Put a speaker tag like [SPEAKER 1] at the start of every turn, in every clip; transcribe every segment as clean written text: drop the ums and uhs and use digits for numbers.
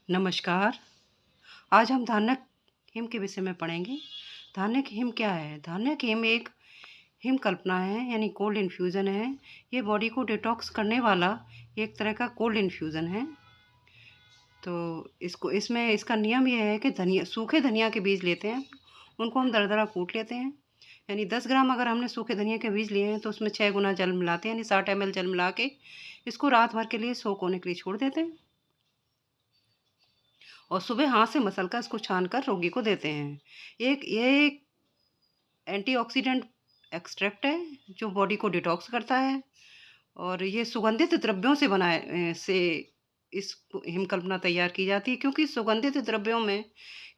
[SPEAKER 1] नमस्कार। आज हम धान्यक हिम के विषय में पढ़ेंगे। धान्यक हिम क्या है? धान्यक हिम एक हिम कल्पना है, यानी कोल्ड इन्फ्यूज़न है। ये बॉडी को डिटॉक्स करने वाला एक तरह का कोल्ड इन्फ्यूज़न है। तो इसमें इसका नियम ये है कि सूखे धनिया के बीज लेते हैं, उनको हम दरदरा कूट लेते हैं। यानी 10 ग्राम अगर हमने सूखे धनिया के बीज लिए हैं तो उसमें 6 गुना जल मिलाते हैं, यानी 60 ml जल मिला के इसको रात भर के लिए सोक होने के लिए छोड़ देते हैं और सुबह हाथ से मसल कर इसको छान कर रोगी को देते हैं। ये एक एंटीऑक्सीडेंट एक्सट्रैक्ट है जो बॉडी को डिटॉक्स करता है और ये सुगंधित द्रव्यों से इस हिम कल्पना तैयार की जाती है, क्योंकि सुगंधित द्रव्यों में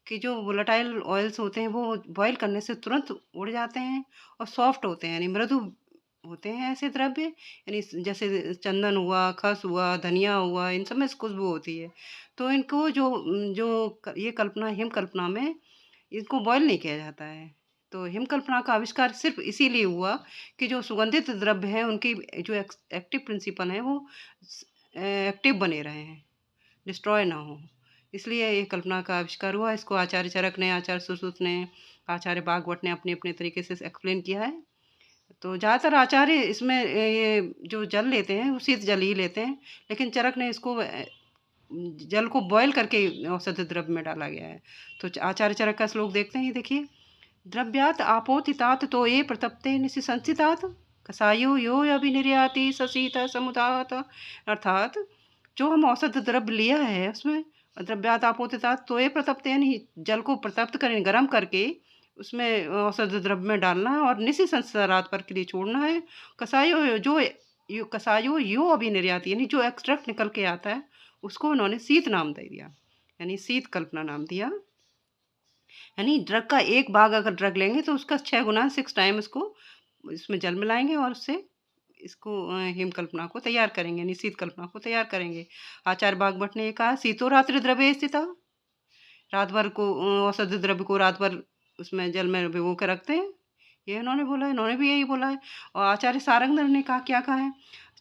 [SPEAKER 1] कि जो वोलेटाइल ऑयल्स होते हैं वो बॉयल करने से तुरंत उड़ जाते हैं और सॉफ्ट होते हैं, यानी मृदु होते हैं ऐसे द्रव्य। यानी जैसे चंदन हुआ, खस हुआ, धनिया हुआ, इन सब में खुशबू होती है। तो इनको ये कल्पना हिम कल्पना में इनको बॉयल नहीं किया जाता है। तो हिम कल्पना का आविष्कार सिर्फ इसीलिए हुआ कि जो सुगंधित द्रव्य हैं उनकी जो एक्टिव प्रिंसिपल हैं वो एक्टिव बने रहें, डिस्ट्रॉय ना हो। इसलिए ये कल्पना का आविष्कार हुआ। इसको आचार्य चरक ने, आचार्य सुश्रुत ने, आचार्य बागवट ने अपने अपने तरीके से एक्सप्लेन किया है। तो ज़्यादातर आचार्य इसमें ये जो जल लेते हैं वो शीत जल ही लेते हैं, लेकिन चरक ने इसको जल को बॉयल करके औषधि द्रव्य में डाला गया है। तो आचार्य चरक का श्लोक देखते हैं, ये देखिए। द्रव्यात् आपोतितात तो ये प्रतप्ते निसंसितात कसायो यो अभिनिर्याति सशीत समुदात। अर्थात जो हम औषध द्रव्य लिया है उसमें द्रव्यात् आपोतितात तो ये प्रतप्ते, यानी जल को प्रतप्त करें, गर्म करके उसमें औषध द्रव्य में डालना है और निसी संस्था रात भर के लिए छोड़ना है। कसायो यो अभिनिर्याति, यानी जो एक्सट्रैक्ट निकल के आता है उसको उन्होंने शीत नाम दे दिया, यानी शीत कल्पना नाम दिया। यानी ड्रग का एक भाग अगर ड्रग लेंगे तो उसका 6 गुना 6 टाइम इसको इसमें जल मिलाएंगे और उससे इसको हिम कल्पना को तैयार करेंगे, यानी शीत कल्पना को तैयार करेंगे। आचार्य बागभट्ट ने कहा, शीतो रात्रि द्रव्ये स्थिता। रात भर को औषधि द्रव्य को रात भर उसमें जल में भिगो के रखते हैं, ये इन्होंने बोला है, इन्होंने भी यही बोला है। और आचार्य सारंगधर ने कहा, क्या कहा है?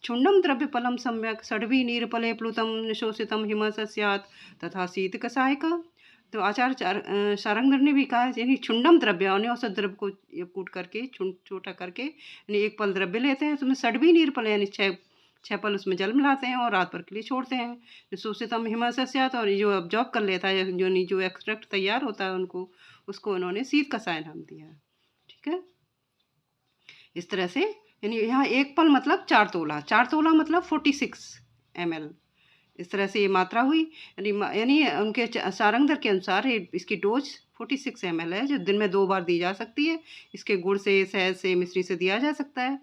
[SPEAKER 1] छुंडम द्रव्य फलम सम्यक षड्भी नीरपले प्लुतम निशोषितम हिम सस्यात् तथा शीत कषायक। तो आचार्य सारंगधर ने भी कहा है, यानी छुंडम द्रव्य, औषध द्रव्य को ये कूट करके छोटा करके यानी एक पल द्रव्य लेते हैं, उसमें षड्भी नीरपल यानी छः पल उसमें जल मिलाते हैं और रात भर के लिए छोड़ते हैं। निशोषितम हिम सस्यात्, और जो अब्जॉर्ब कर लेता है, जो एक्सट्रैक्ट तैयार होता है उसको उन्होंने शीत कषाय नाम दिया है। ठीक है, इस तरह से। यानी यहाँ एक पल मतलब 4 तोला, 4 तोला मतलब 46 ml, इस तरह से ये मात्रा हुई। यानी उनके सारंगधर के अनुसार इसकी डोज 46 ml है, जो दिन में 2 बार दी जा सकती है। इसके गुड़ से, शहद से, मिश्री से दिया जा सकता है।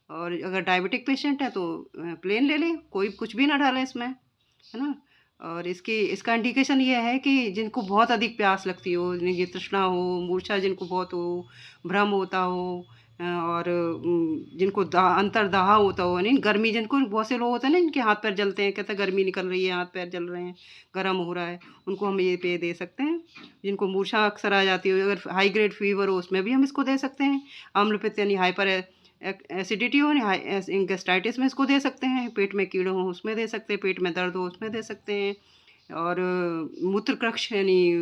[SPEAKER 1] और अगर डायबिटिक पेशेंट है तो प्लेन ले लें, कोई कुछ भी ना डालें इसमें, है ना। और इसका इंडिकेशन ये है कि जिनको बहुत अधिक प्यास लगती हो, जिनकी तृष्णा हो, मूर्छा जिनको बहुत हो, भ्रम होता हो, और जिनको अंतरदाह होता हो, यानी गर्मी, जिनको बहुत से लोग होते हैं ना इनके हाथ पैर जलते हैं, कहते हैं गर्मी निकल रही है, हाथ पैर जल रहे हैं, गर्म हो रहा है, उनको हम ये पेय दे सकते हैं। जिनको मूर्छा अक्सर आ जाती हो, अगर हाई ग्रेड फीवर हो, उसमें भी हम इसको दे सकते हैं। अम्लपित्त यानी हाइपर एसिडिटी हो, गैस्ट्राइटिस में इसको दे सकते हैं। पेट में कीड़े हो उसमें दे सकते हैं, पेट में दर्द हो उसमें दे सकते हैं। और मूत्र कक्ष यानी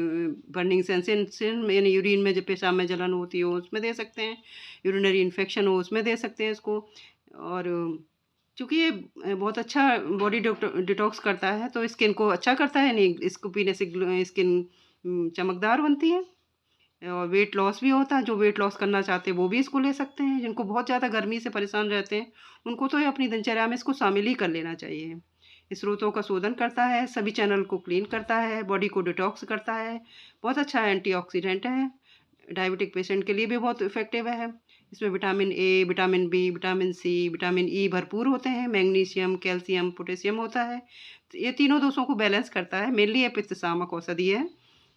[SPEAKER 1] बर्निंग सेंसेशन, यानी यूरिन में जब पेशाब में जलन होती हो उसमें दे सकते हैं। यूरिनरी इन्फेक्शन हो उसमें दे सकते हैं इसको। और चूँकि ये बहुत अच्छा बॉडी डिटॉक्स करता है तो स्किन को अच्छा करता है, यानी इसको पीने से स्किन चमकदार बनती है। और वेट लॉस भी होता है, जो वेट लॉस करना चाहते हैं वो भी इसको ले सकते हैं। जिनको बहुत ज़्यादा गर्मी से परेशान रहते हैं उनको तो ये अपनी दिनचर्या में इसको शामिल ही कर लेना चाहिए। स्रोतों का शोधन करता है, सभी चैनल को क्लीन करता है, बॉडी को डिटॉक्स करता है, बहुत अच्छा एंटीऑक्सीडेंट है। डायबिटिक पेशेंट के लिए भी बहुत इफेक्टिव है। इसमें vitamin A, vitamin B, vitamin C, vitamin E भरपूर होते हैं। मैग्नीशियम, कैल्शियम, पोटेशियम होता है। तो ये तीनों दोषों को बैलेंस करता है। मेनली ये पित्त शामक औषधि है,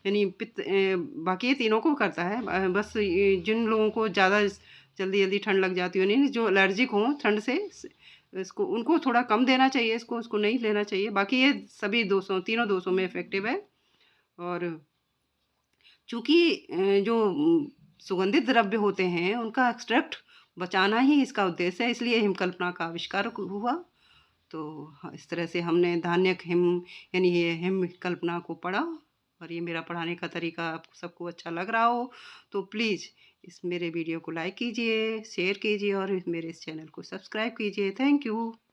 [SPEAKER 1] यानी बाकी ये तीनों को करता है। बस जिन लोगों को ज़्यादा जल्दी जल्दी ठंड लग जाती हो, नहीं जो एलर्जिक हों ठंड से, इसको उनको थोड़ा कम देना चाहिए, उसको नहीं लेना चाहिए। बाकी ये सभी तीनों दोषों में इफेक्टिव है। और चूँकि जो सुगंधित द्रव्य होते हैं उनका एक्सट्रैक्ट बचाना ही इसका उद्देश्य है, इसलिए हिमकल्पना का आविष्कार हुआ। तो हाँ, इस तरह से हमने धान्यक हिम यानी ये हिम कल्पना को पढ़ा, और ये मेरा पढ़ाने का तरीका आपको सबको अच्छा लग रहा हो तो प्लीज़ इस मेरे वीडियो को लाइक कीजिए, शेयर कीजिए और मेरे इस चैनल को सब्सक्राइब कीजिए। Thank you.